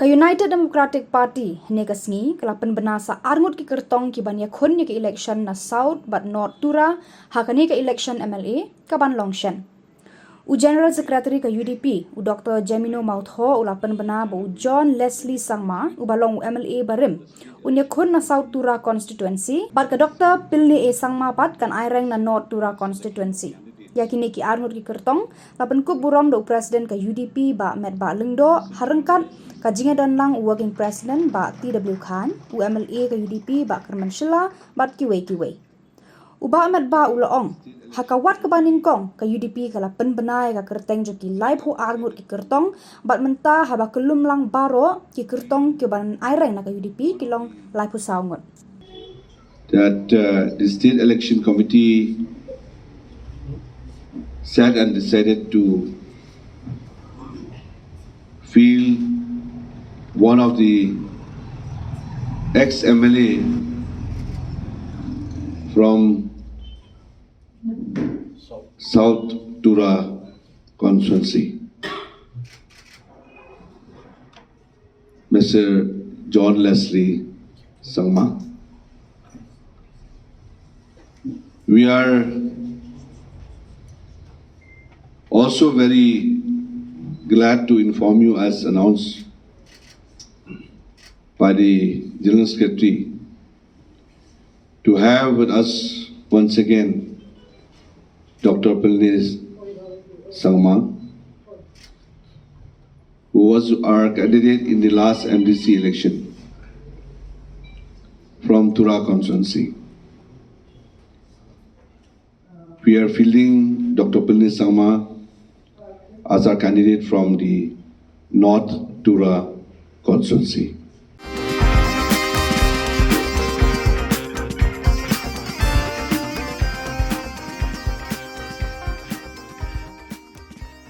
United Democratic Party ne kasngi kala pynbna sa arngut ki Kyrtong kiban iakhun ki election na South but North Tura hakani ka election MLA kaban longshen. U General Secretary ka UDP u Dr. Jemino mautho ula pynbna ba u John Leslee Sangma u balong u MLA barim u iakhun na South Tura Constituency bat ka Dr. Pilne Sangma pat kan aireng na North Tura Constituency. Yakini ki arngut ki Kyrtong la pynkup burom do President ka UDP Bah Metbah Lyngdoh harengkat ka jingdonlang working president Bah Khan u MLA ka UDP Bah Kyrmen Shylla bat kiwei. U Bah Metbah u laong hakawat ka banyngkong ka UDP kala pynbna ka kyrteng jo ki live ho arngut ki Kyrtong bat menta haba kelumlang baro ki Kyrtong ki ban aireng na ka UDP kilong live ho saungut. That the state election committee sat and decided to field one of the ex-MLA from South Tura Constituency, Mr. John Leslee Sangma. We are also very glad to inform you, as announced by the General Secretary, to have with us once again Dr. Pilne Sangma, who was our candidate in the last MDC election from Tura Constituency. We are fielding Dr. Pilne Sangma as our candidate from the North Tura Constituency.